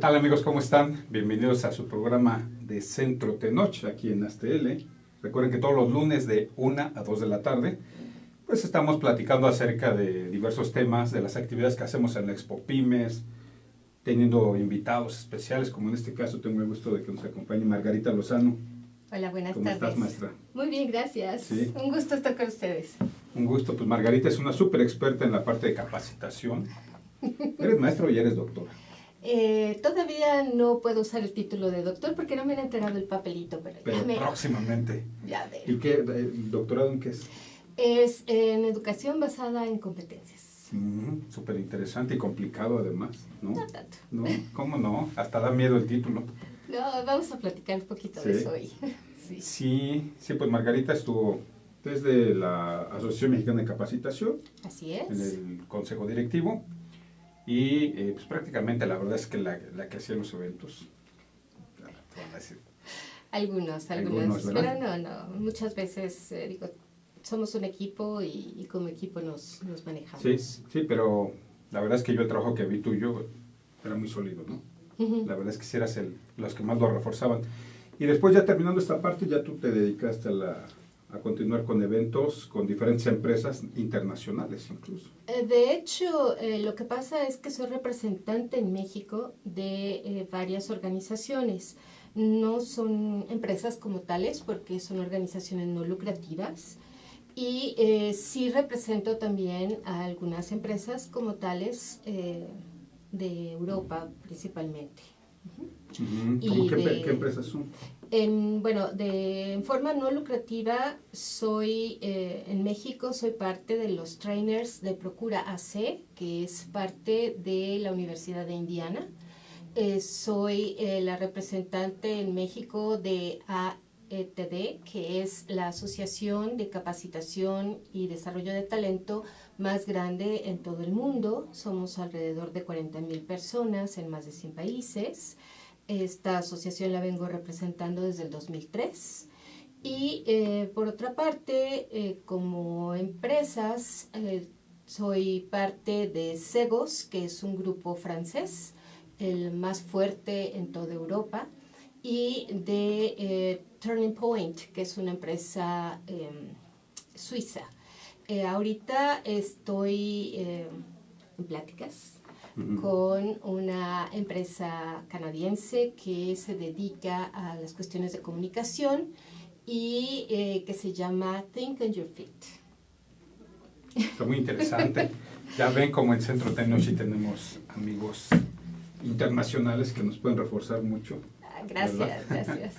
tal amigos? ¿Cómo están? Bienvenidos a su programa de Centro Tenoch aquí en ASTL. Recuerden que todos los lunes de 1 a 2 de la tarde pues estamos platicando acerca de diversos temas, de las actividades que hacemos en la Expo Pymes, teniendo invitados especiales, como en este caso tengo el gusto de que nos acompañe Margarita Lozano. Hola, buenas tardes. ¿Cómo estás, maestra? Muy bien, gracias. ¿Sí? Un gusto estar con ustedes. Un gusto, pues Margarita es una súper experta en la parte de capacitación. ¿Eres maestra o ya eres doctora? Todavía no puedo usar el título de doctor porque no me han entregado el papelito, pero próximamente. Ya veo. ¿Y qué doctorado en qué es? Es en educación basada en competencias. Súper interesante y complicado además, ¿no? No tanto. No, ¿cómo no? Hasta da miedo el título. No, vamos a platicar un poquito de eso hoy. Sí, pues Margarita estuvo desde la Asociación Mexicana de Capacitación. Así es. En el Consejo Directivo. Y pues prácticamente la verdad es que la que hacía los eventos. Algunos, pero no, muchas veces digo, somos un equipo y como equipo nos manejamos. Sí, pero la verdad es que yo el trabajo que vi tuyo era muy sólido, ¿no? La verdad es que sí eras los que más lo reforzaban. Y después ya terminando esta parte, ya tú te dedicaste a continuar con eventos con diferentes empresas internacionales incluso. De hecho, lo que pasa es que soy representante en México de varias organizaciones. No son empresas como tales porque son organizaciones no lucrativas. Y sí represento también a algunas empresas como tales de Europa principalmente. ¿Cómo qué empresas son? En forma no lucrativa en México soy parte de los trainers de Procura AC, que es parte de la Universidad de Indiana. Soy la representante en México de AETD, que es la Asociación de Capacitación y Desarrollo de Talento más grande en todo el mundo. Somos alrededor de 40,000 personas en más de 100 países. Esta asociación la vengo representando desde el 2003 y por otra parte, como empresas, soy parte de Cegos, que es un grupo francés, el más fuerte en toda Europa, y de Turning Point, que es una empresa suiza. Ahorita estoy en pláticas con una empresa canadiense que se dedica a las cuestiones de comunicación y que se llama Think on Your Feet. Está muy interesante. Ya ven como en Centro Tenoch tenemos amigos internacionales que nos pueden reforzar mucho. Gracias.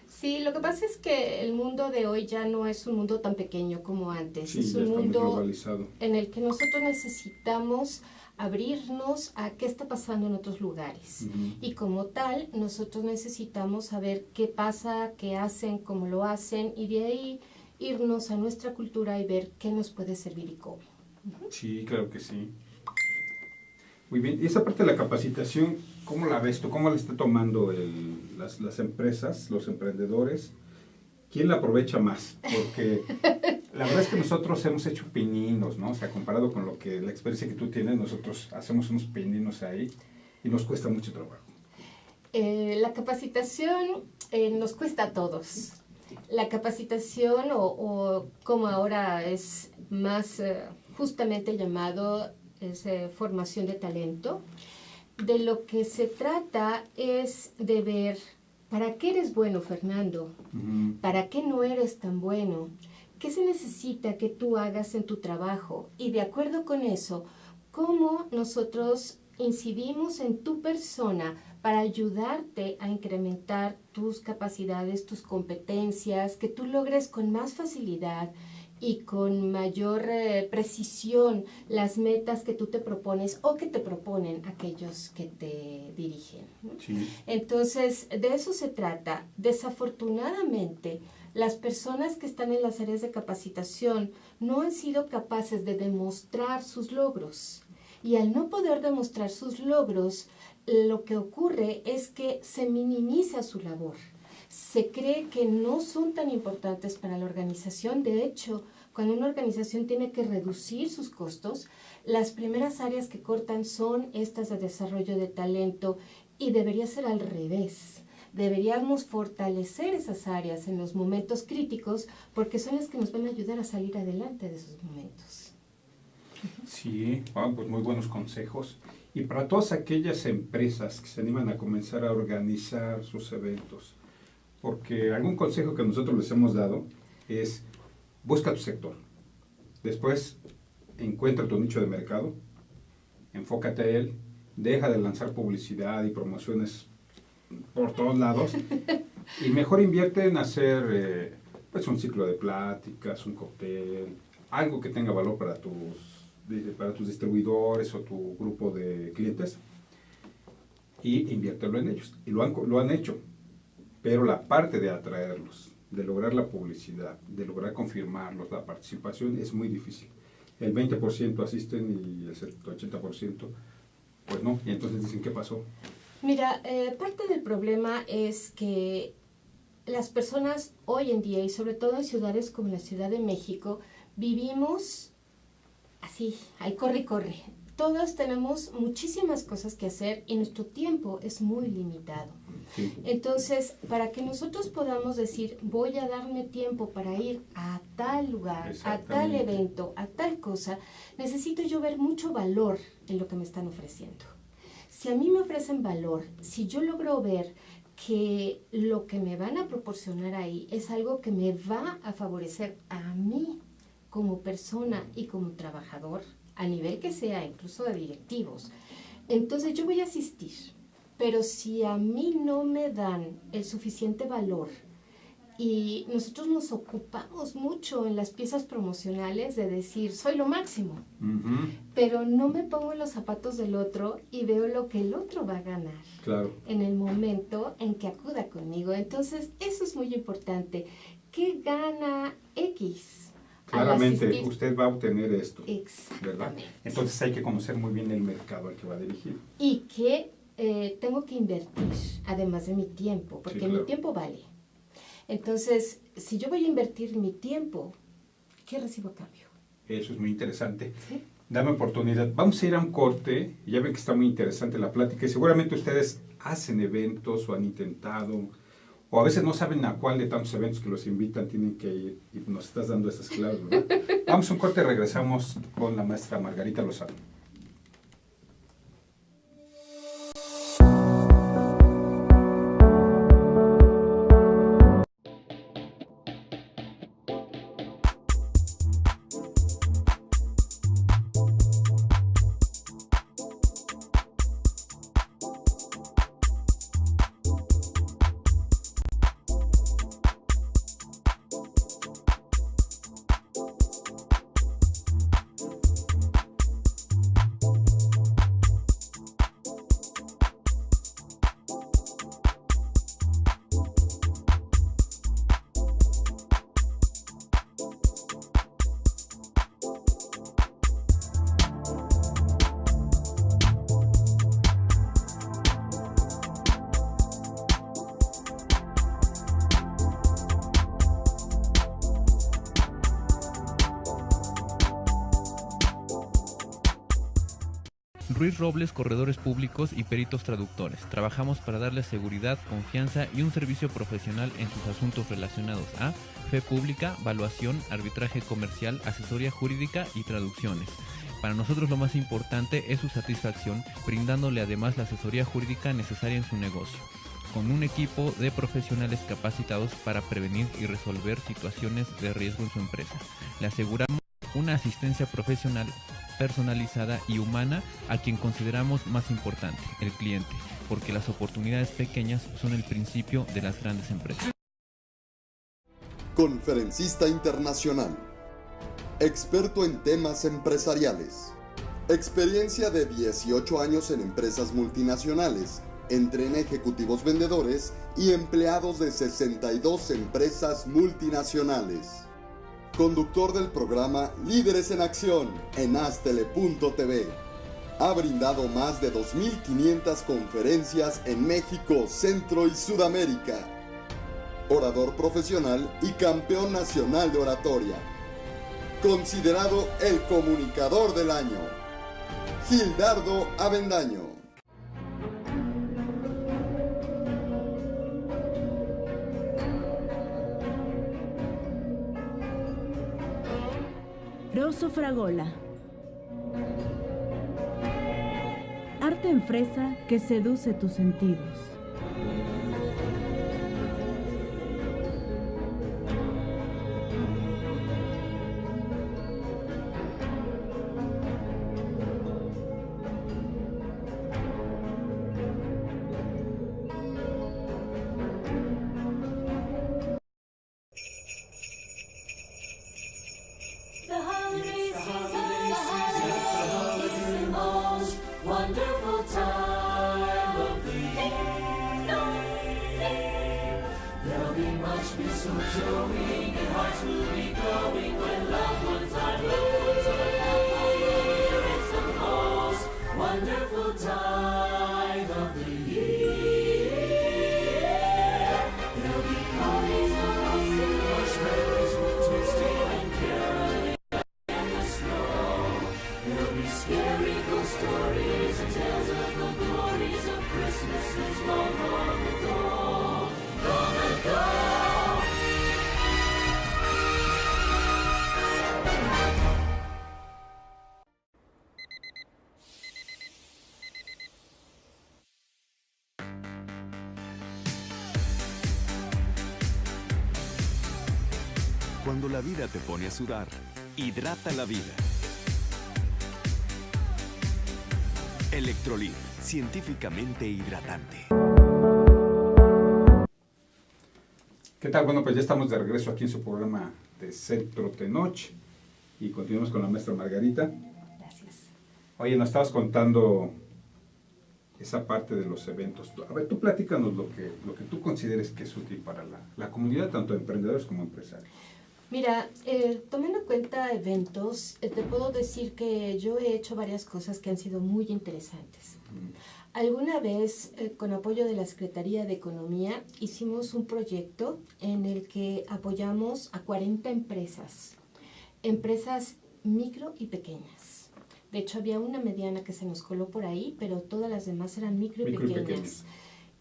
Sí, lo que pasa es que el mundo de hoy ya no es un mundo tan pequeño como antes. Sí, es un mundo globalizado, en el que nosotros necesitamos abrirnos a qué está pasando en otros lugares. Y como tal, nosotros necesitamos saber qué pasa, qué hacen, cómo lo hacen, y de ahí irnos a nuestra cultura y ver qué nos puede servir y cómo. Sí, claro que sí. Muy bien. Y esa parte de la capacitación, ¿cómo la ves tú? ¿Cómo la está tomando las empresas, los emprendedores? ¿Quién la aprovecha más? Porque la verdad es que nosotros hemos hecho pininos, ¿no? O sea, comparado con la experiencia que tú tienes, nosotros hacemos unos pininos ahí y nos cuesta mucho trabajo. La capacitación nos cuesta a todos. La capacitación, o como ahora es más justamente llamado, es formación de talento. De lo que se trata es de ver ¿para qué eres bueno, Fernando? ¿Para qué no eres tan bueno? ¿Qué se necesita que tú hagas en tu trabajo? Y de acuerdo con eso, ¿cómo nosotros incidimos en tu persona para ayudarte a incrementar tus capacidades, tus competencias, que tú logres con más facilidad y con mayor precisión las metas que tú te propones o que te proponen aquellos que te dirigen, ¿no? Sí. Entonces, de eso se trata. Desafortunadamente, las personas que están en las áreas de capacitación no han sido capaces de demostrar sus logros. Y al no poder demostrar sus logros, lo que ocurre es que se minimiza su labor. Se cree que no son tan importantes para la organización. De hecho, cuando una organización tiene que reducir sus costos, las primeras áreas que cortan son estas de desarrollo de talento Y debería ser al revés. Deberíamos fortalecer esas áreas en los momentos críticos porque son las que nos van a ayudar a salir adelante de esos momentos. Sí, pues muy buenos consejos. Y para todas aquellas empresas que se animan a comenzar a organizar sus eventos, porque algún consejo que nosotros les hemos dado es, busca tu sector. Después, encuentra tu nicho de mercado, enfócate a él, deja de lanzar publicidad y promociones por todos lados y mejor invierte en hacer pues un ciclo de pláticas, un cóctel, algo que tenga valor para tus distribuidores o tu grupo de clientes y inviértelo en ellos. Y lo han hecho, pero la parte de atraerlos, de lograr la publicidad, de lograr confirmarlos, la participación es muy difícil. El 20% asisten y el 80% pues no, y entonces dicen, ¿qué pasó? Mira, parte del problema es que las personas hoy en día, y sobre todo en ciudades como la Ciudad de México, vivimos así, al corre y corre. Todos tenemos muchísimas cosas que hacer y nuestro tiempo es muy limitado. Sí. Entonces, para que nosotros podamos decir, voy a darme tiempo para ir a tal lugar, a tal evento, a tal cosa, necesito yo ver mucho valor en lo que me están ofreciendo. Si a mí me ofrecen valor, si yo logro ver que lo que me van a proporcionar ahí es algo que me va a favorecer a mí como persona y como trabajador, a nivel que sea, incluso de directivos, entonces yo voy a asistir. Pero si a mí no me dan el suficiente valor y nosotros nos ocupamos mucho en las piezas promocionales de decir, soy lo máximo, pero no me pongo en los zapatos del otro y veo lo que el otro va a ganar en el momento en que acuda conmigo. Entonces, eso es muy importante. ¿Qué gana X? Claramente, usted va a obtener esto, ¿verdad? Exactamente. Entonces hay que conocer muy bien el mercado al que va a dirigir. Y que tengo que invertir, además de mi tiempo, porque mi tiempo vale. Entonces, si yo voy a invertir mi tiempo, ¿qué recibo a cambio? Eso es muy interesante. ¿Sí? Dame oportunidad. Vamos a ir a un corte. Ya ven que está muy interesante la plática y seguramente ustedes hacen eventos o han intentado, o a veces no saben a cuál de tantos eventos que los invitan tienen que ir y nos estás dando esas claves, ¿verdad? Vamos a un corte y regresamos con la maestra Margarita Lozano. Ruiz Robles, corredores públicos y peritos traductores. Trabajamos para darles seguridad, confianza y un servicio profesional en sus asuntos relacionados a fe pública, valuación, arbitraje comercial, asesoría jurídica y traducciones. Para nosotros lo más importante es su satisfacción, brindándole además la asesoría jurídica necesaria en su negocio, con un equipo de profesionales capacitados para prevenir y resolver situaciones de riesgo en su empresa. Le aseguramos una asistencia profesional personalizada y humana a quien consideramos más importante, el cliente, porque las oportunidades pequeñas son el principio de las grandes empresas. Conferencista internacional, experto en temas empresariales, experiencia de 18 años en empresas multinacionales, entrena ejecutivos vendedores y empleados de 62 empresas multinacionales. Conductor del programa Líderes en Acción en Astele.tv. Ha brindado más de 2.500 conferencias en México, Centro y Sudamérica. Orador profesional y campeón nacional de oratoria. Considerado el comunicador del año. Gildardo Avendaño. Rosso Fragola. Arte en fresa que seduce tus sentidos. Cuando la vida te pone a sudar, hidrata la vida. Electrolit, científicamente hidratante. ¿Qué tal? Bueno, pues ya estamos de regreso aquí en su programa de Centro Tenoch y continuamos con la maestra Margarita. Gracias. Oye, nos estabas contando esa parte de los eventos. A ver, tú platícanos lo que tú consideres que es útil para la comunidad, tanto emprendedores como empresarios. Mira, tomando en cuenta eventos, te puedo decir que yo he hecho varias cosas que han sido muy interesantes. Alguna vez, con apoyo de la Secretaría de Economía, hicimos un proyecto en el que apoyamos a 40 empresas micro y pequeñas. De hecho, había una mediana que se nos coló por ahí, pero todas las demás eran micro y pequeñas.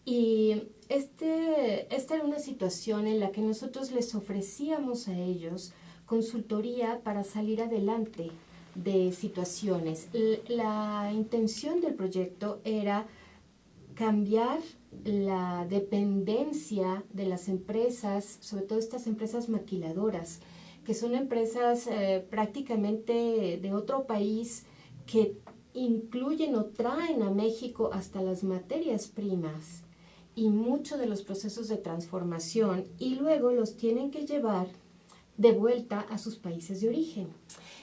Y esta era una situación en la que nosotros les ofrecíamos a ellos consultoría para salir adelante de situaciones. La intención del proyecto era cambiar la dependencia de las empresas, sobre todo estas empresas maquiladoras, que son empresas prácticamente de otro país que incluyen o traen a México hasta las materias primas y muchos de los procesos de transformación y luego los tienen que llevar de vuelta a sus países de origen.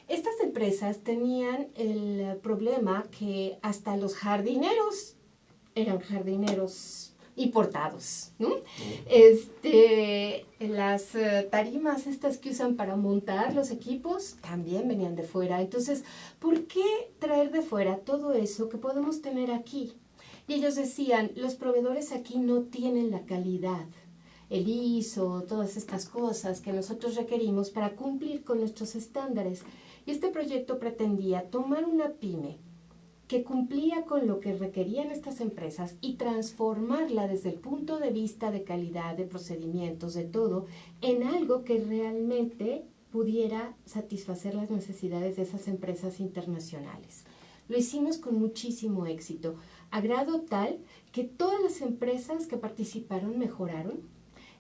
Estas empresas tenían el problema que hasta los jardineros eran jardineros importados, ¿no? Las tarimas estas que usan para montar los equipos también venían de fuera. Entonces, ¿por qué traer de fuera todo eso que podemos tener aquí? Y ellos decían, los proveedores aquí no tienen la calidad, el ISO, todas estas cosas que nosotros requerimos para cumplir con nuestros estándares. Y este proyecto pretendía tomar una pyme que cumplía con lo que requerían estas empresas y transformarla desde el punto de vista de calidad, de procedimientos, de todo, en algo que realmente pudiera satisfacer las necesidades de esas empresas internacionales. Lo hicimos con muchísimo éxito, a grado tal que todas las empresas que participaron mejoraron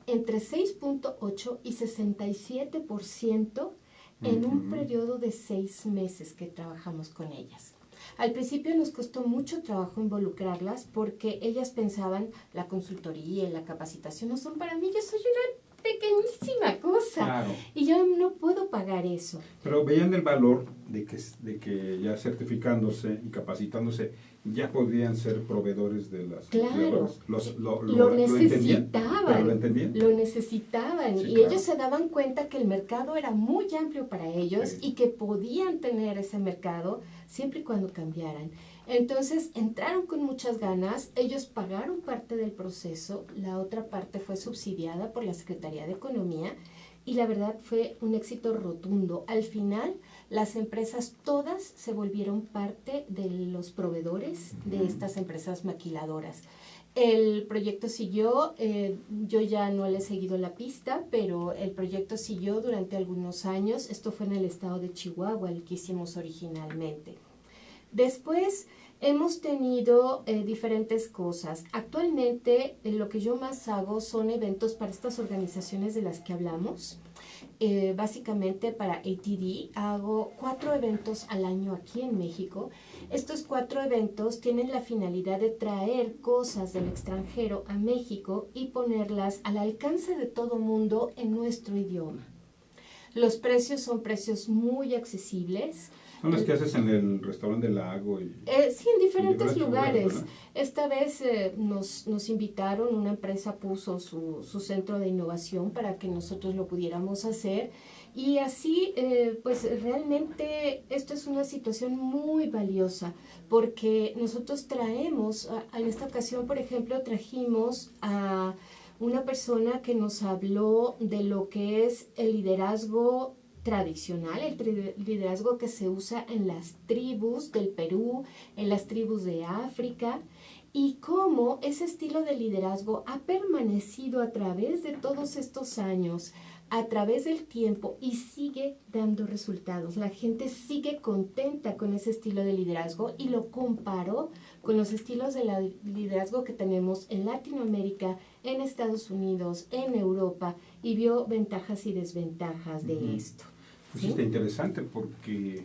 entre 6.8 y 67% en un periodo de 6 meses que trabajamos con ellas. Al principio nos costó mucho trabajo involucrarlas porque ellas pensaban la consultoría y la capacitación no son para mí, yo soy una pequeñísima cosa, claro, y yo no puedo pagar eso. Pero veían el valor de que ya certificándose y capacitándose ya podían ser proveedores de las... Claro, lo necesitaban. Lo necesitaban, sí, y claro, ellos se daban cuenta que el mercado era muy amplio para ellos, sí, y que podían tener ese mercado siempre y cuando cambiaran. Entonces entraron con muchas ganas, ellos pagaron parte del proceso, la otra parte fue subsidiada por la Secretaría de Economía y la verdad fue un éxito rotundo. Al final las empresas todas se volvieron parte de los proveedores de estas empresas maquiladoras. El proyecto siguió, yo ya no le he seguido la pista, pero el proyecto siguió durante algunos años. Esto fue en el estado de Chihuahua, el que hicimos originalmente. Después hemos tenido diferentes cosas. Actualmente lo que yo más hago son eventos para estas organizaciones de las que hablamos. Básicamente para ATD hago 4 eventos al año aquí en México. Estos 4 eventos tienen la finalidad de traer cosas del extranjero a México y ponerlas al alcance de todo mundo en nuestro idioma. Los precios son precios muy accesibles. Son las que haces en el restaurante del lago. Sí, en diferentes lugares. ¿Verdad? Esta vez nos invitaron, una empresa puso su centro de innovación para que nosotros lo pudiéramos hacer. Y así, pues realmente esto es una situación muy valiosa, porque nosotros traemos, en esta ocasión, por ejemplo, trajimos a una persona que nos habló de lo que es el liderazgo tradicional, el liderazgo que se usa en las tribus del Perú, en las tribus de África, y cómo ese estilo de liderazgo ha permanecido a través de todos estos años, a través del tiempo, y sigue dando resultados. La gente sigue contenta con ese estilo de liderazgo y lo comparó con los estilos de liderazgo que tenemos en Latinoamérica, en Estados Unidos, en Europa, y vio ventajas y desventajas de esto. Pues ¿sí? Está interesante porque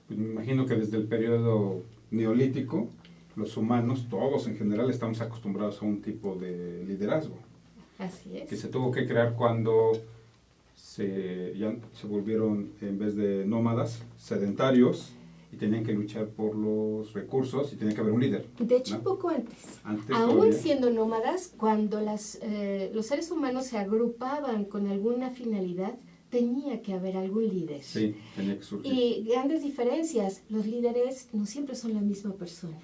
pues, me imagino que desde el periodo neolítico, los humanos, todos en general, estamos acostumbrados a un tipo de liderazgo. Así es. Que se tuvo que crear cuando ya se volvieron, en vez de nómadas, sedentarios, y tenían que luchar por los recursos y tenía que haber un líder. De hecho, ¿no? Poco antes. Aún todavía, siendo nómadas, cuando los seres humanos se agrupaban con alguna finalidad, tenía que haber algún líder. Sí, tenía que surgir. Y grandes diferencias, los líderes no siempre son la misma persona.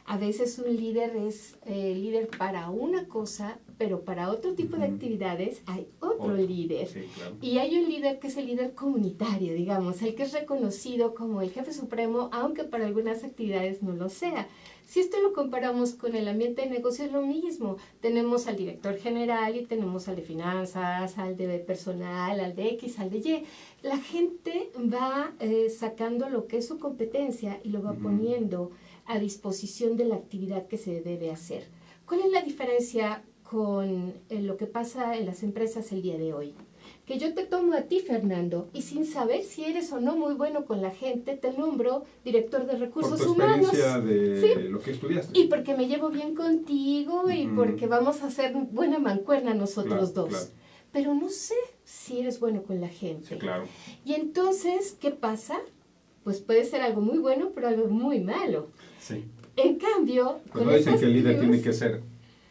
A veces un líder es líder para una cosa, pero para otro tipo de actividades hay otro líder. Sí, claro. Y hay un líder que es el líder comunitario, digamos, el que es reconocido como el jefe supremo, aunque para algunas actividades no lo sea. Si esto lo comparamos con el ambiente de negocio, es lo mismo. Tenemos al director general y tenemos al de finanzas, al de personal, al de X, al de Y. La gente va sacando lo que es su competencia y lo va poniendo a disposición de la actividad que se debe hacer. ¿Cuál es la diferencia con lo que pasa en las empresas el día de hoy? Que yo te tomo a ti, Fernando, y sin saber si eres o no muy bueno con la gente, te nombro director de recursos humanos. Por tu experiencia de lo que estudiaste. Y porque me llevo bien contigo y porque vamos a hacer buena mancuerna nosotros dos. Claro. Pero no sé si eres bueno con la gente. Sí, claro. Y entonces, ¿qué pasa? Pues puede ser algo muy bueno, pero algo muy malo. Sí. En cambio, pues no dicen que el líder tiene que ser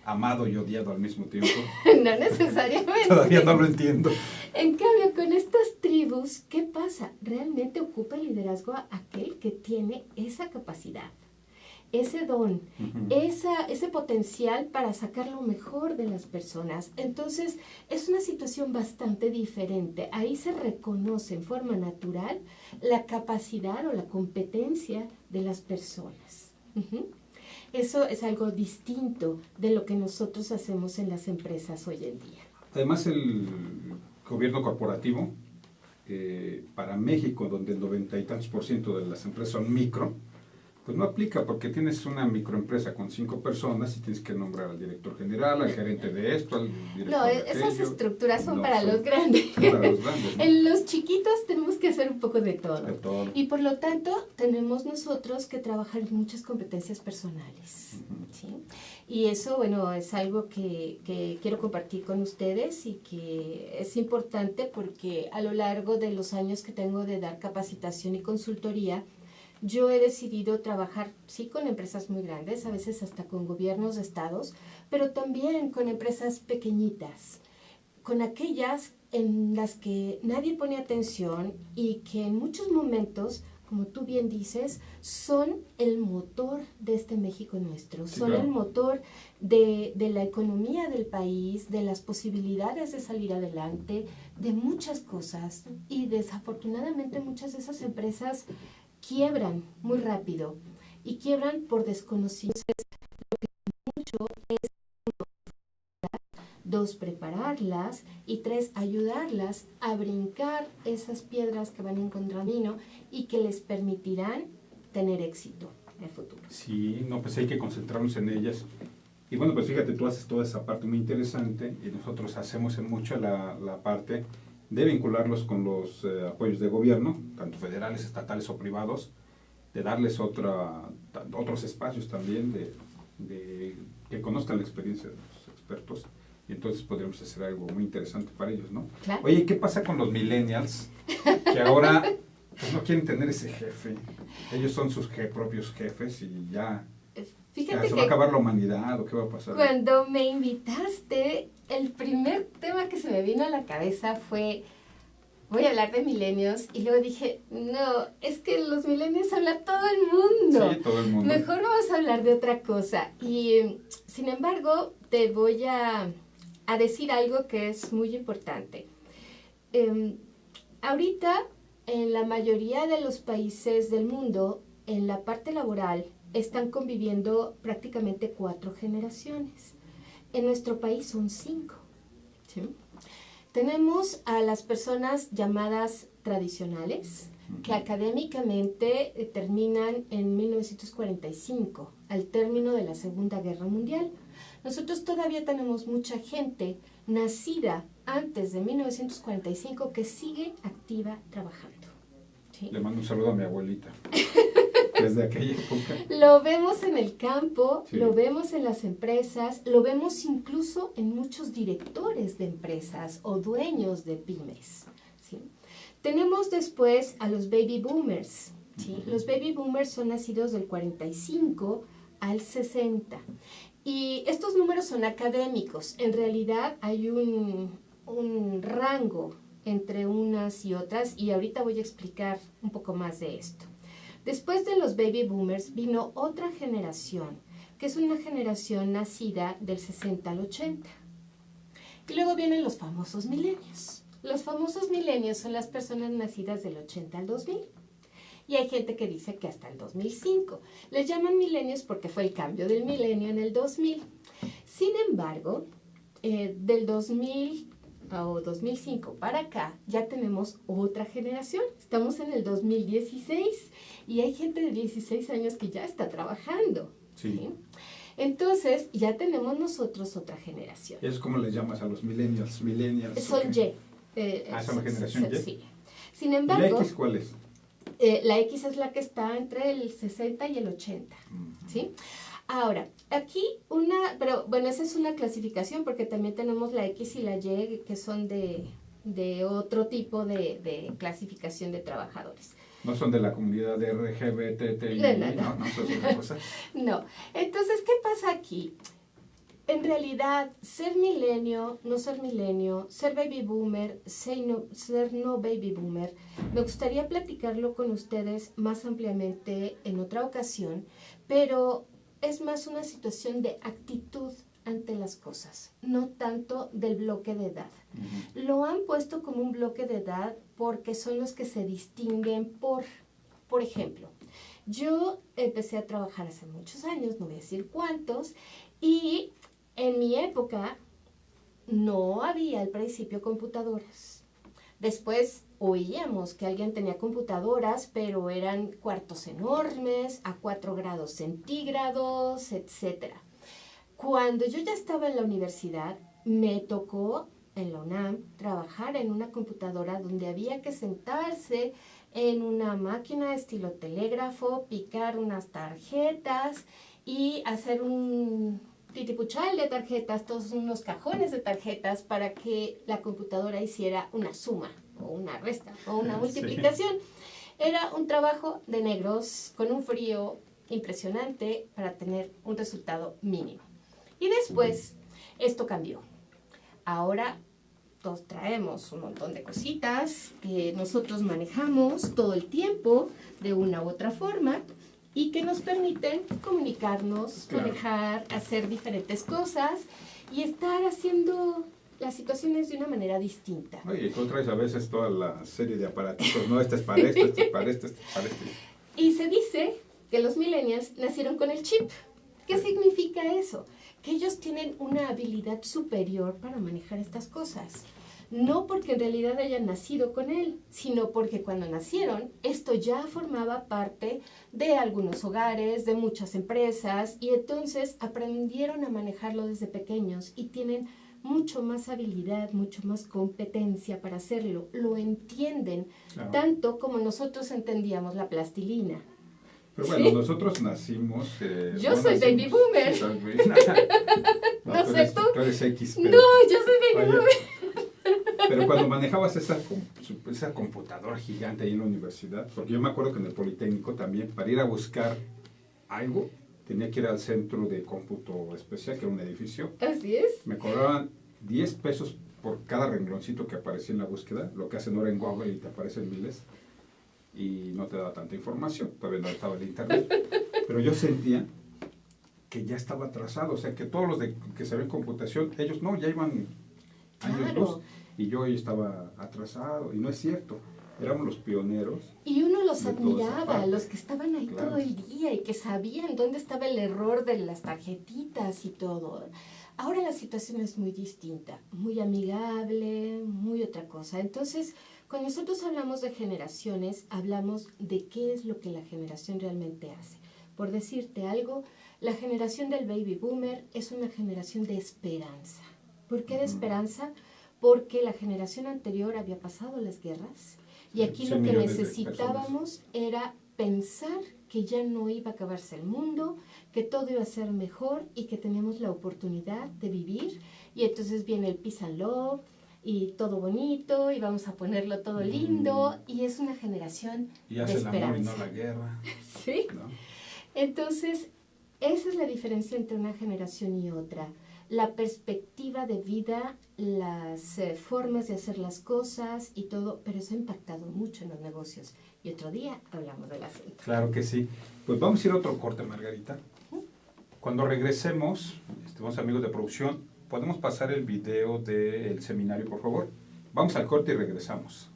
amado y odiado al mismo tiempo. No necesariamente. Todavía no lo entiendo. En cambio, con estas tribus, ¿qué pasa? Realmente ocupa el liderazgo a aquel que tiene esa capacidad, ese don, ese potencial para sacar lo mejor de las personas. Entonces, es una situación bastante diferente. Ahí se reconoce en forma natural la capacidad o la competencia de las personas. Eso es algo distinto de lo que nosotros hacemos en las empresas hoy en día. Además, el gobierno corporativo, para México, donde el 90 y tantos % de las empresas son micro, pues no aplica porque tienes una microempresa con 5 personas y tienes que nombrar al director general, al gerente de esto, al director de aquello. Esas estructuras son para los grandes. Para los grandes, ¿no? En los chiquitos tenemos que hacer un poco de todo. De todo. Y por lo tanto, tenemos nosotros que trabajar en muchas competencias personales. ¿Sí? Y eso, bueno, es algo que quiero compartir con ustedes y que es importante porque a lo largo de los años que tengo de dar capacitación y consultoría, yo he decidido trabajar, sí, con empresas muy grandes, a veces hasta con gobiernos de estados, pero también con empresas pequeñitas, con aquellas en las que nadie pone atención y que en muchos momentos, como tú bien dices, son el motor de este México nuestro, sí, son el motor de la economía del país, de las posibilidades de salir adelante, de muchas cosas. Y desafortunadamente muchas de esas empresas quiebran muy rápido y quiebran por desconocimiento. Lo que mucho es 2, prepararlas y 3, ayudarlas a brincar esas piedras que van en contramino y que les permitirán tener éxito en el futuro. Sí, no, pues hay que concentrarnos en ellas. Y bueno, pues fíjate, tú haces toda esa parte muy interesante y nosotros hacemos en mucho la parte de vincularlos con los apoyos de gobierno, tanto federales, estatales o privados, de darles otros espacios también, de que conozcan la experiencia de los expertos, y entonces podríamos hacer algo muy interesante para ellos, ¿no? Claro. Oye, ¿qué pasa con los millennials? Que ahora pues, no quieren tener ese jefe. Ellos son sus propios jefes y ya... Fíjate ¿Se que va a acabar la humanidad o qué va a pasar? cuando me invitaste, el primer tema que se me vino a la cabeza fue, voy a hablar de milenios, y luego dije, no, es que los milenios habla todo el mundo. Sí, todo el mundo. Mejor vamos a hablar de otra cosa. Y sin embargo, te voy a decir algo que es muy importante. Ahorita, en la mayoría de los países del mundo, en la parte laboral, están conviviendo prácticamente 4 generaciones. En nuestro país son 5. ¿Sí? Tenemos a las personas llamadas tradicionales, que académicamente terminan en 1945, al término de la Segunda Guerra Mundial. Nosotros todavía tenemos mucha gente nacida antes de 1945 que sigue activa trabajando. ¿Sí? Le mando un saludo a mi abuelita. Desde aquella época. Lo vemos en el campo, Sí. Lo vemos en las empresas, lo vemos incluso en muchos directores de empresas o dueños de pymes. ¿Sí? Tenemos después a los baby boomers. ¿Sí? Los baby boomers son nacidos del 45 al 60. Y estos números son académicos. En realidad hay un rango entre unas y otras, y ahorita voy a explicar un poco más de esto. Después de los baby boomers vino otra generación, que es una generación nacida del 60 al 80. Y luego vienen los famosos milenios. Los famosos milenios son las personas nacidas del 80 al 2000. Y hay gente que dice que hasta el 2005. Les llaman milenios porque fue el cambio del milenio en el 2000. Sin embargo, del 2000 o 2005 para acá, ya tenemos otra generación. Estamos en el 2016 y hay gente de 16 años que ya está trabajando. Sí. ¿Sí? Entonces, ya tenemos nosotros otra generación. ¿Es como les llamas a los millennials? Millennials. Son ¿o Y. qué? Son la generación Y. Sí. Sin ¿Y embargo, la X cuál es? la X es la que está entre el 60 y el 80. ¿Sí? Ahora, aquí pero bueno, esa es una clasificación porque también tenemos la X y la Y que son de otro tipo de clasificación de trabajadores. No son de la comunidad de LGBTI, no, eso es otra cosa. No. Entonces, ¿qué pasa aquí? En realidad, ser milenio, no ser milenio, ser baby boomer, ser no baby boomer, me gustaría platicarlo con ustedes más ampliamente en otra ocasión, pero es más una situación de actitud ante las cosas, no tanto del bloque de edad. Lo han puesto como un bloque de edad porque son los que se distinguen por ejemplo, yo empecé a trabajar hace muchos años, no voy a decir cuántos, y en mi época no había al principio computadoras. Después oíamos que alguien tenía computadoras, pero eran cuartos enormes, a 4 grados centígrados, etc. Cuando yo ya estaba en la universidad, me tocó en la UNAM trabajar en una computadora donde había que sentarse en una máquina estilo telégrafo, picar unas tarjetas y hacer un titipuchal de tarjetas, todos unos cajones de tarjetas para que la computadora hiciera una suma o una resta o una multiplicación. Sí. Era un trabajo de negros con un frío impresionante para tener un resultado mínimo. Y después esto cambió. Ahora todos traemos un montón de cositas que nosotros manejamos todo el tiempo de una u otra forma y que nos permiten comunicarnos, claro, manejar, hacer diferentes cosas y estar haciendo las situaciones de una manera distinta. Oye, tú traes a veces toda la serie de aparatitos, ¿no? Este es para esto, este es para esto, este es para esto. Y se dice que los millennials nacieron con el chip. ¿Qué significa eso? que ellos tienen una habilidad superior para manejar estas cosas. No porque en realidad hayan nacido con él, sino porque cuando nacieron, esto ya formaba parte de algunos hogares, de muchas empresas, y entonces aprendieron a manejarlo desde pequeños y tienen mucho más habilidad, mucho más competencia para hacerlo. Lo entienden, claro, tanto como nosotros entendíamos la plastilina. Pero bueno, ¿sí? Nosotros nacimos... yo soy baby boomer. Sí, ¿No sé tú? Tú eres X. Pero, no, yo soy baby boomer. Pero cuando manejabas esa computadora gigante ahí en la universidad, porque yo me acuerdo que en el Politécnico también, para ir a buscar algo, tenía que ir al centro de cómputo especial, que era un edificio. Así es. Me cobraban 10 pesos por cada rengloncito que aparecía en la búsqueda, lo que hacen ahora en Google y te aparecen miles, y no te da tanta información, todavía no estaba el internet. Pero yo sentía que ya estaba atrasado, o sea, que todos los que sabían computación, ellos no, ya iban años luz, y yo estaba atrasado, y no es cierto. Éramos los pioneros. Y uno los admiraba, los que estaban ahí claro, todo el día y que sabían dónde estaba el error de las tarjetitas y todo. Ahora la situación es muy distinta, muy amigable, muy otra cosa. Entonces, cuando nosotros hablamos de generaciones, hablamos de qué es lo que la generación realmente hace. Por decirte algo, la generación del baby boomer es una generación de esperanza. ¿Por qué de esperanza? Porque la generación anterior había pasado las guerras. Y aquí lo que necesitábamos era pensar que ya no iba a acabarse el mundo, que todo iba a ser mejor y que teníamos la oportunidad de vivir. Y entonces viene el peace and love y todo bonito y vamos a ponerlo todo lindo. Y es una generación de esperanza. Y hace el amor y no la guerra. ¿Sí? ¿No? Entonces, esa es la diferencia entre una generación y otra. La perspectiva de vida, las formas de hacer las cosas y todo, pero eso ha impactado mucho en los negocios. Y otro día hablamos del asunto. Claro que sí. Pues vamos a ir a otro corte, Margarita. Cuando regresemos, estimados amigos de producción, ¿podemos pasar el video del seminario, por favor? Vamos al corte y regresamos.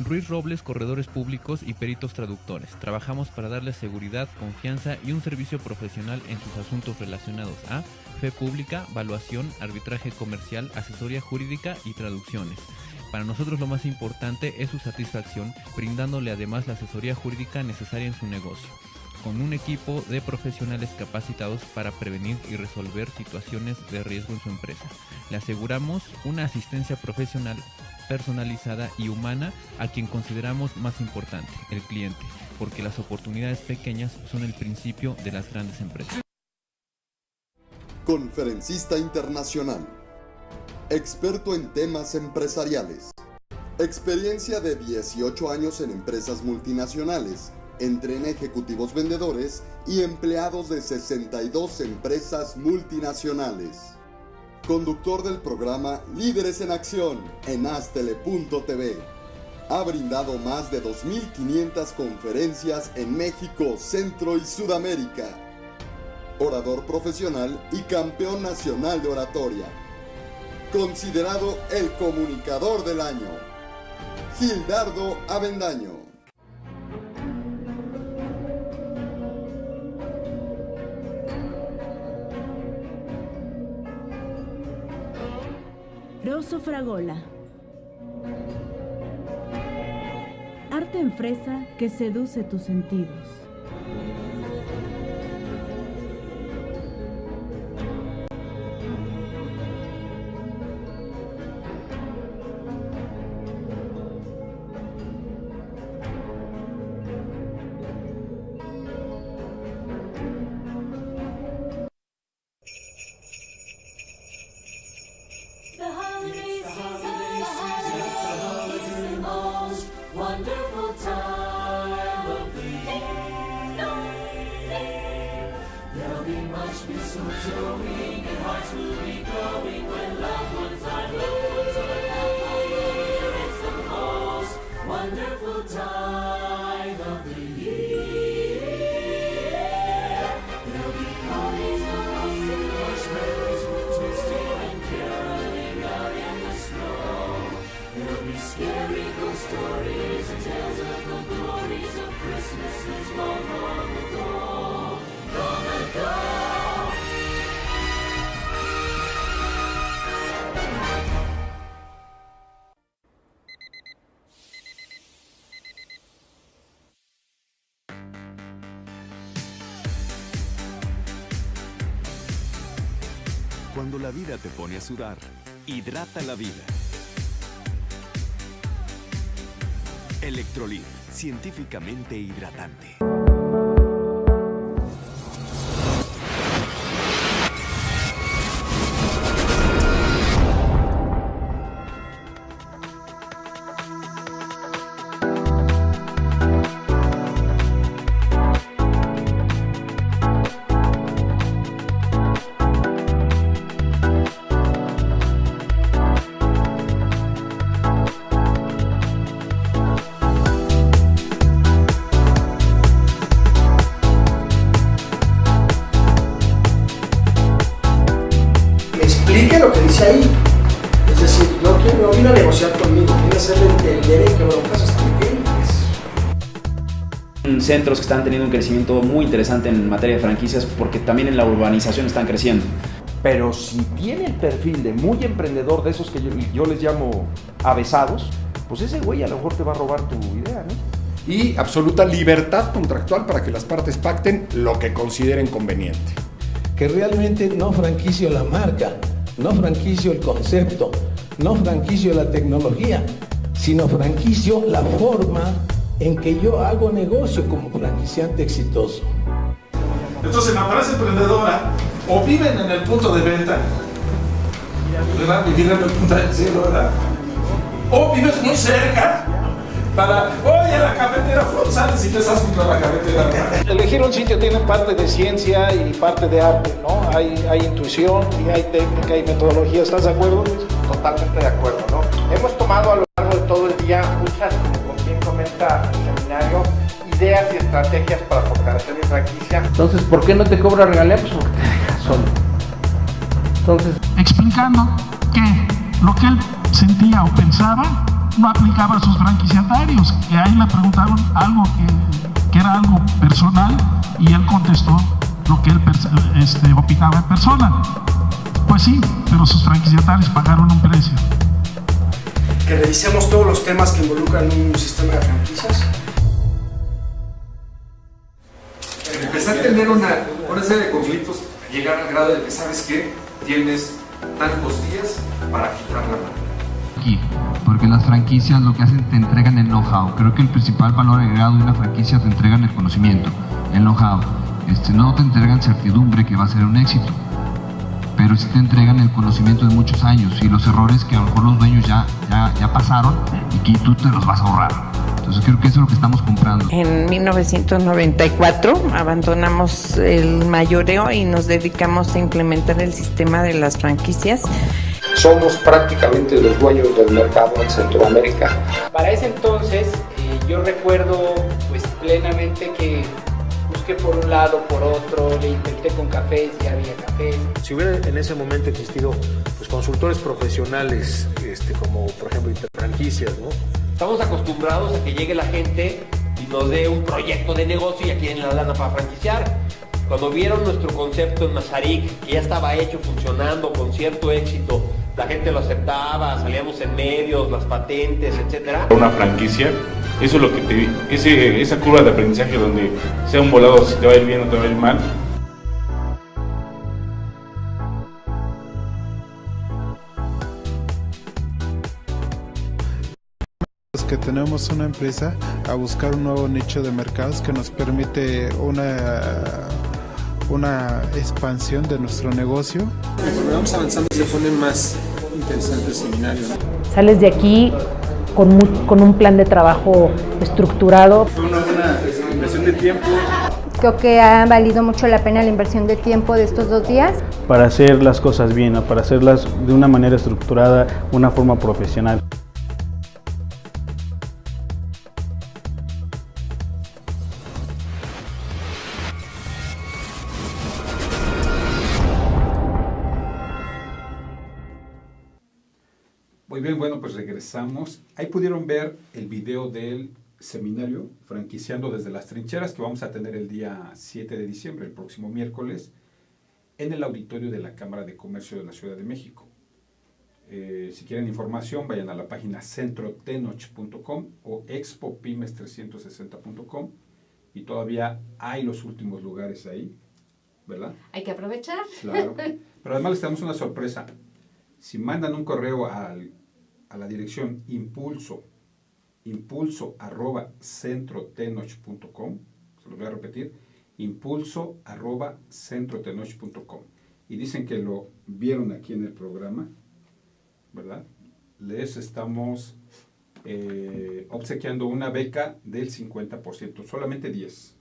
Ruiz Robles, corredores públicos y peritos traductores. Trabajamos para darles seguridad, confianza y un servicio profesional en sus asuntos relacionados a fe pública, valuación, arbitraje comercial, asesoría jurídica y traducciones. Para nosotros lo más importante es su satisfacción, brindándole además la asesoría jurídica necesaria en su negocio, con un equipo de profesionales capacitados para prevenir y resolver situaciones de riesgo en su empresa. Le aseguramos una asistencia profesional personalizada y humana a quien consideramos más importante, el cliente, porque las oportunidades pequeñas son el principio de las grandes empresas. Conferencista internacional, experto en temas empresariales, experiencia de 18 años en empresas multinacionales, entre ejecutivos vendedores y empleados de 62 empresas multinacionales. Conductor del programa Líderes en Acción en Astele.tv. Ha brindado más de 2.500 conferencias en México, Centro y Sudamérica. Orador profesional y campeón nacional de oratoria. Considerado el comunicador del año. Gildardo Avendaño. Rosso Fragola. Arte en fresa que seduce tus sentidos. Wonderful time of the year. There'll be much mistletoeing and hearts will be glowing when loved ones are near. It's the most wonderful time of the year. There'll be parties for us and marshmallows for twisting and caroling out in the snow. There'll be scary ghost stories and tales of the glories of Christmases long, long ago. Long ago. Cuando la vida te pone a sudar, hidrata la vida. Electrolit, científicamente hidratante. Explique lo que dice ahí. Es decir, no vino a negociar conmigo, vino a hacerle entender en qué broncas está metiendo. Centros que están teniendo un crecimiento muy interesante en materia de franquicias porque también en la urbanización están creciendo. Pero si tiene el perfil de muy emprendedor, de esos que yo les llamo avesados, pues ese güey a lo mejor te va a robar tu idea, ¿no? Y absoluta libertad contractual para que las partes pacten lo que consideren conveniente. Que realmente no franquicio la marca, no franquicio el concepto, no franquicio la tecnología, sino franquicio la forma en que yo hago negocio como franquiciante exitoso. Entonces la empresa emprendedora o viven en el punto de venta, ¿verdad? Vivir en el punto de cielo, ¿verdad? O vives muy cerca para, oye, la cafetera sales y te estás junto a la cafetera, ¿verdad? Elegir un sitio tiene parte de ciencia y parte de arte, ¿no? Hay intuición y hay técnica y metodología, ¿estás de acuerdo? Totalmente de acuerdo, ¿no? Hemos tomado a lo largo de todo el día muchas, como quien comenta en el seminario, ideas y estrategias para fortalecer mi franquicia. Entonces, ¿por qué no te cobra regalía? Pues porque te dejas solo. Entonces, explicando que lo que él sentía o pensaba no aplicaba a sus franquiciatarios, que ahí le preguntaron algo que era algo personal y él contestó lo que él opinaba en persona. Pues sí, pero sus franquiciatarios pagaron un precio. Que revisemos todos los temas que involucran un sistema de franquicias. Empezar a tener una serie de conflictos, llegar al grado de que sabes que tienes tantos días para quitar la mano. Aquí, porque las franquicias lo que hacen te entregan el know-how. Creo que el principal valor agregado de una franquicia te entregan el conocimiento, el know-how. No te entregan certidumbre que va a ser un éxito, pero sí te entregan el conocimiento de muchos años y los errores que a lo mejor los dueños ya pasaron y que tú te los vas a ahorrar. Entonces creo que eso es lo que estamos comprando. En 1994 abandonamos el mayoreo y nos dedicamos a implementar el sistema de las franquicias. Somos prácticamente los dueños del mercado en Centroamérica. Para ese entonces yo recuerdo pues plenamente que busqué por un lado, por otro, le intenté con cafés, ya había cafés. Si hubiera en ese momento existido pues consultores profesionales, como por ejemplo Interfranquicias, ¿no? Estamos acostumbrados a que llegue la gente y nos dé un proyecto de negocio y aquí tienen la lana para franquiciar. Cuando vieron nuestro concepto en Mazarik, que ya estaba hecho, funcionando con cierto éxito, la gente lo aceptaba, salíamos en medios, las patentes, etcétera. Una franquicia, eso es lo que esa curva de aprendizaje donde sea un volado, si te va a ir bien o te va a ir mal. Que tenemos una empresa a buscar un nuevo nicho de mercados que nos permite una expansión de nuestro negocio. Conforme vamos avanzando se pone más interesante el seminario. Sales de aquí con un plan de trabajo estructurado. Fue una buena inversión de tiempo. Creo que ha valido mucho la pena la inversión de tiempo de estos 2 días. Para hacer las cosas bien, ¿no? Para hacerlas de una manera estructurada, una forma profesional. Muy bien, bueno, pues regresamos. Ahí pudieron ver el video del seminario Franquiciando desde las Trincheras que vamos a tener el día 7 de diciembre, el próximo miércoles, en el auditorio de la Cámara de Comercio de la Ciudad de México. Si quieren información, vayan a la página centrotenoch.com o expopymes360.com y todavía hay los últimos lugares ahí, ¿verdad? Hay que aprovechar. Claro. Pero además les tenemos una sorpresa. Si mandan un correo a la dirección impulso@centrotenoch.com, se los voy a repetir, impulso@centrotenoch.com, y dicen que lo vieron aquí en el programa, ¿verdad? Les estamos obsequiando una beca del 50%, solamente 10.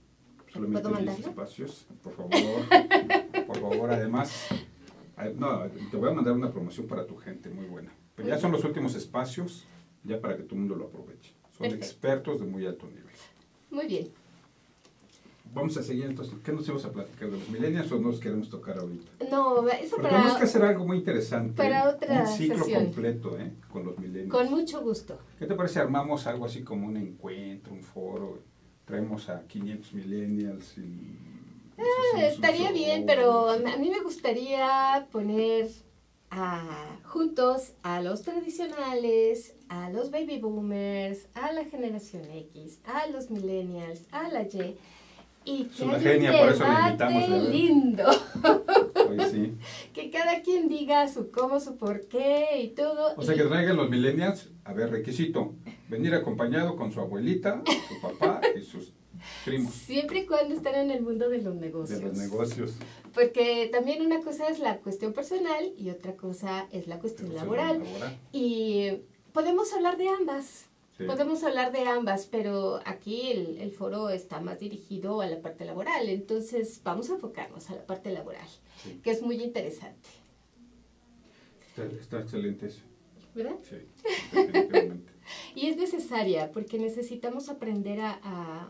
Solamente 10 espacios, por favor, además. No, te voy a mandar una promoción para tu gente, muy buena. Pero ya son los últimos espacios, ya para que todo el mundo lo aproveche. Son expertos de muy alto nivel. Muy bien. Vamos a seguir entonces. ¿Qué nos íbamos a platicar de los millennials o nos queremos tocar ahorita? No, eso porque para... tenemos que hacer algo muy interesante. Para otra un ciclo sesión. completo, con los millennials. Con mucho gusto. ¿Qué te parece? Armamos algo así como un encuentro, un foro. Traemos a 500 millennials y... estaría bien, pero a mí me gustaría poner juntos a los tradicionales, a los baby boomers, a la generación X, a los millennials, a la Y, y que una haya genia, un por eso la debate invitamos, lindo. Pues sí. Que cada quien diga su cómo, su por qué y todo. O sea, que traigan los millennials, a ver, requisito, venir acompañado con su abuelita, su papá y sus primos. Siempre y cuando estén en el mundo de los negocios. De los negocios. Porque también una cosa es la cuestión personal y otra cosa es la cuestión laboral. Y podemos hablar de ambas. Sí. Podemos hablar de ambas, pero aquí el foro está más dirigido a la parte laboral. Entonces vamos a enfocarnos a la parte laboral, sí, que es muy interesante. Está excelente eso. ¿Verdad? Sí, definitivamente. Y es necesaria porque necesitamos aprender a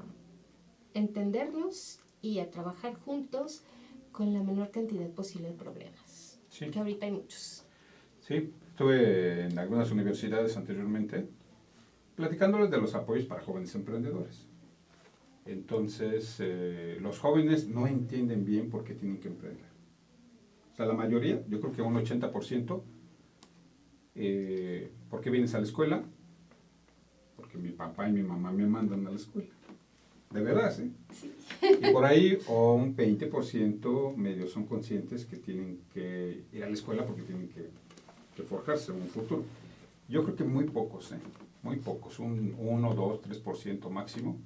entendernos y a trabajar juntos con la menor cantidad posible de problemas, sí, que ahorita hay muchos. Sí, estuve en algunas universidades anteriormente platicándoles de los apoyos para jóvenes emprendedores. Entonces, los jóvenes no entienden bien por qué tienen que emprender. O sea, la mayoría, yo creo que un 80%, ¿por qué vienes a la escuela? Porque mi papá y mi mamá me mandan a la escuela. De verdad, ¿sí? Sí. Y por ahí, o un 20% medio son conscientes que tienen que ir a la escuela porque tienen que forjarse un futuro. Yo creo que muy pocos, muy pocos, un 1, 2, 3% máximo,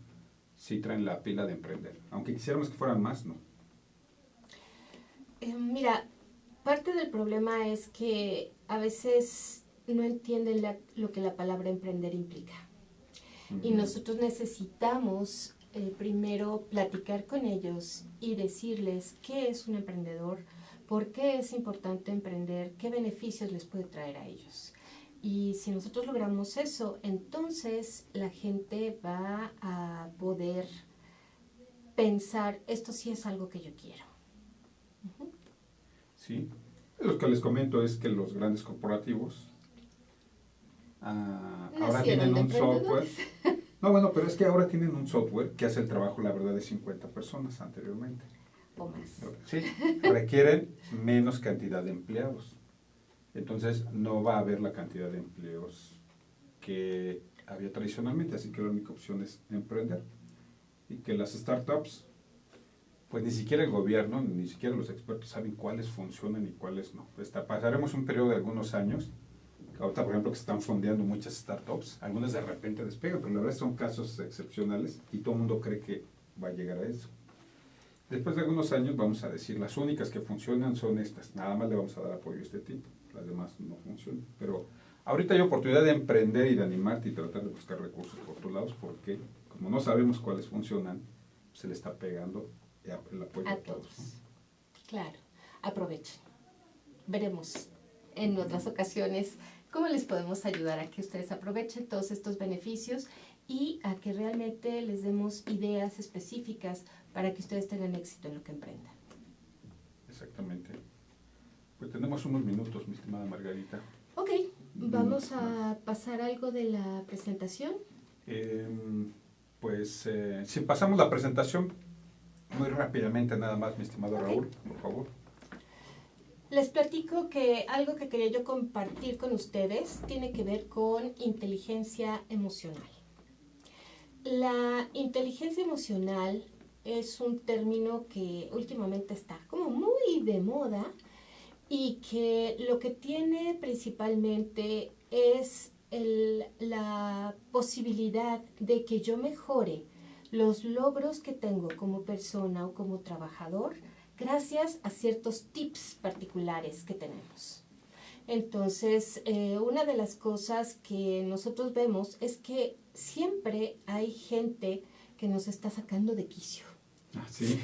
sí traen la pila de emprender. Aunque quisiéramos que fueran más, no. Mira, parte del problema es que a veces no entienden lo que la palabra emprender implica. Y nosotros necesitamos primero platicar con ellos y decirles qué es un emprendedor, por qué es importante emprender, qué beneficios les puede traer a ellos. Y si nosotros logramos eso, entonces la gente va a poder pensar, esto sí es algo que yo quiero. Uh-huh. Sí, lo que les comento es que los grandes corporativos ahora tienen un software. No, bueno, pero es que ahora tienen un software que hace el trabajo, la verdad, de 50 personas anteriormente. O más. Sí, requieren menos cantidad de empleados. Entonces, no va a haber la cantidad de empleos que había tradicionalmente, así que la única opción es emprender. Y que las startups, pues ni siquiera el gobierno, ni siquiera los expertos saben cuáles funcionan y cuáles no. Pasaremos un periodo de algunos años. Ahorita, por ejemplo, que se están fondeando muchas startups, algunas de repente despegan, pero la verdad son casos excepcionales y todo el mundo cree que va a llegar a eso. Después de algunos años vamos a decir, las únicas que funcionan son estas, nada más le vamos a dar apoyo a este tipo, las demás no funcionan. Pero Ahorita hay oportunidad de emprender y de animarte y tratar de buscar recursos por todos lados, porque como no sabemos cuáles funcionan, se le está pegando el apoyo a todos, ¿no? Claro, aprovechen. Veremos en otras ocasiones cómo les podemos ayudar a que ustedes aprovechen todos estos beneficios y a que realmente les demos ideas específicas para que ustedes tengan éxito en lo que emprendan. Exactamente. Pues tenemos unos minutos, mi estimada Margarita. Ok, vamos a pasar algo de la presentación. Si pasamos la presentación muy rápidamente nada más, mi estimado Raúl, por favor. Les platico que algo que quería yo compartir con ustedes tiene que ver con inteligencia emocional. La inteligencia emocional es un término que últimamente está como muy de moda y que lo que tiene principalmente es la posibilidad de que yo mejore los logros que tengo como persona o como trabajador gracias a ciertos tips particulares que tenemos. Entonces, una de las cosas que nosotros vemos es que siempre hay gente que nos está sacando de quicio. ¿Ah, sí?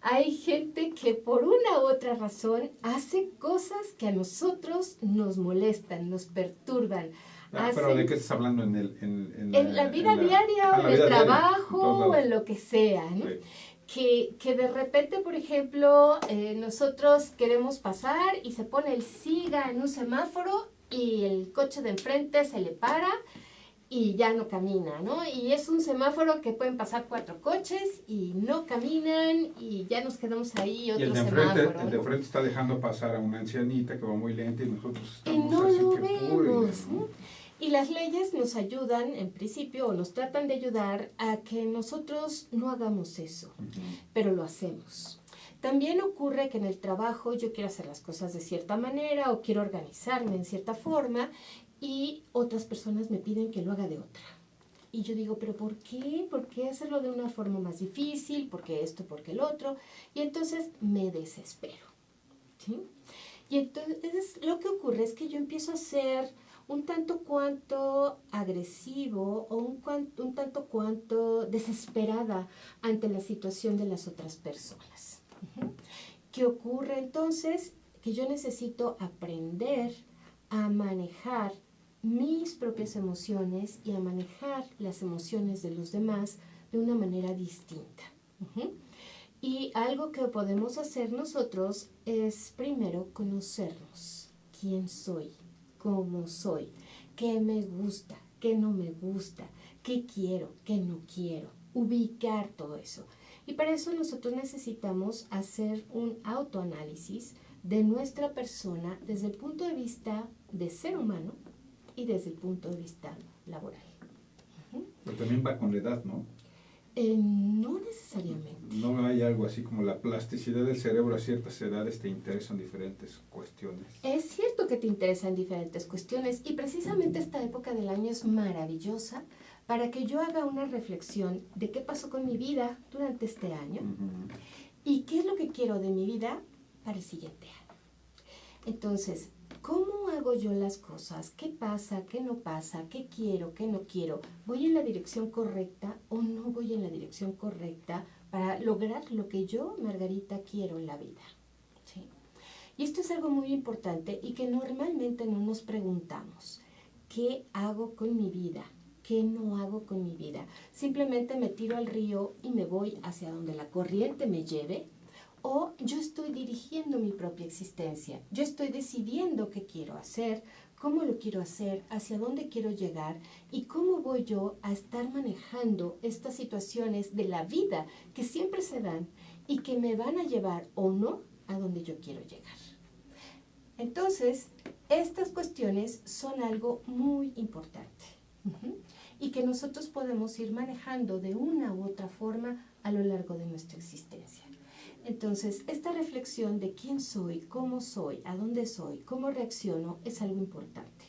Hay gente que por una u otra razón hace cosas que a nosotros nos molestan, nos perturban. ¿Pero de qué estás hablando? En la vida diaria, o en el trabajo, o en lo que sea, ¿no? Sí. Que de repente, por ejemplo, nosotros queremos pasar y se pone el siga en un semáforo y el coche de enfrente se le para y ya no camina, ¿no? Y es un semáforo que pueden pasar 4 coches y no caminan y ya nos quedamos ahí otro semáforo. El de enfrente está dejando pasar a una ancianita que va muy lenta y nosotros estamos y no así lo que vemos, ¿no? Y las leyes nos ayudan, en principio, o nos tratan de ayudar a que nosotros no hagamos eso, pero lo hacemos. También ocurre que en el trabajo yo quiero hacer las cosas de cierta manera o quiero organizarme en cierta forma y otras personas me piden que lo haga de otra. Y yo digo, ¿pero por qué? ¿Por qué hacerlo de una forma más difícil? ¿Por qué esto? ¿Por qué el otro? Y entonces me desespero, ¿sí? Y entonces lo que ocurre es que yo empiezo a ser un tanto cuanto agresivo o un tanto cuanto desesperada ante la situación de las otras personas. ¿Qué ocurre entonces? Que yo necesito aprender a manejar mis propias emociones y a manejar las emociones de los demás de una manera distinta. Y algo que podemos hacer nosotros es primero conocernos. ¿Quién soy? ¿Cómo soy? ¿Qué me gusta? ¿Qué no me gusta? ¿Qué quiero? ¿Qué no quiero? Ubicar todo eso. Y para eso nosotros necesitamos hacer un autoanálisis de nuestra persona desde el punto de vista de ser humano y desde el punto de vista laboral. Pero también va con la edad, ¿no? No necesariamente. No hay algo así como la plasticidad del cerebro a ciertas edades te interesan diferentes cuestiones. Es cierto que te interesan diferentes cuestiones y precisamente esta época del año es maravillosa para que yo haga una reflexión de qué pasó con mi vida durante este año y qué es lo que quiero de mi vida para el siguiente año. Entonces, ¿cómo hago yo las cosas? ¿Qué pasa? ¿Qué no pasa? ¿Qué quiero? ¿Qué no quiero? ¿Voy en la dirección correcta o no voy en la dirección correcta para lograr lo que yo, Margarita, quiero en la vida? ¿Sí? Y esto es algo muy importante y que normalmente no nos preguntamos. ¿Qué hago con mi vida? ¿Qué no hago con mi vida? Simplemente me tiro al río y me voy hacia donde la corriente me lleve. O yo estoy dirigiendo mi propia existencia, yo estoy decidiendo qué quiero hacer, cómo lo quiero hacer, hacia dónde quiero llegar y cómo voy yo a estar manejando estas situaciones de la vida que siempre se dan y que me van a llevar o no a donde yo quiero llegar. Entonces, estas cuestiones son algo muy importante y que nosotros podemos ir manejando de una u otra forma a lo largo de nuestra existencia. Entonces, esta reflexión de quién soy, a dónde soy, cómo reacciono, es algo importante.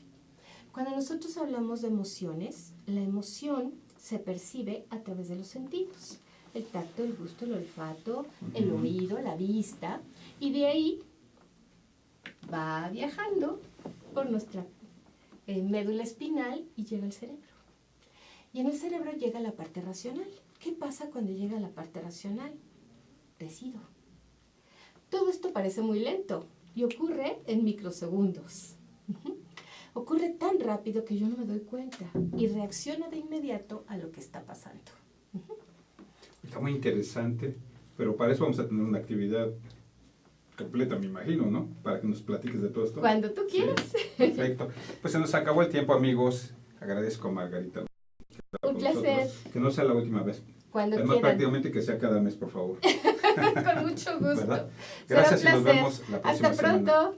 Cuando nosotros hablamos de emociones, la emoción se percibe a través de los sentidos. El tacto, el gusto, el olfato, el oído, la vista. Y de ahí va viajando por nuestra médula espinal y llega al cerebro. Y en el cerebro llega la parte racional. ¿Qué pasa cuando llega la parte racional? Decido. Todo esto parece muy lento y ocurre en microsegundos. Ocurre tan rápido que yo no me doy cuenta y reacciono de inmediato a lo que está pasando. Está muy interesante, pero para eso vamos a tener una actividad completa, me imagino, ¿no? Para que nos platiques de todo esto. Cuando tú quieras. Sí, perfecto. Pues se nos acabó el tiempo, amigos. Agradezco a Margarita. Un placer. Que no sea la última vez. Cuando Además, quieran. prácticamente que sea cada mes, por favor. Con mucho gusto. ¿Verdad? Gracias y nos vemos la próxima Hasta pronto. semana.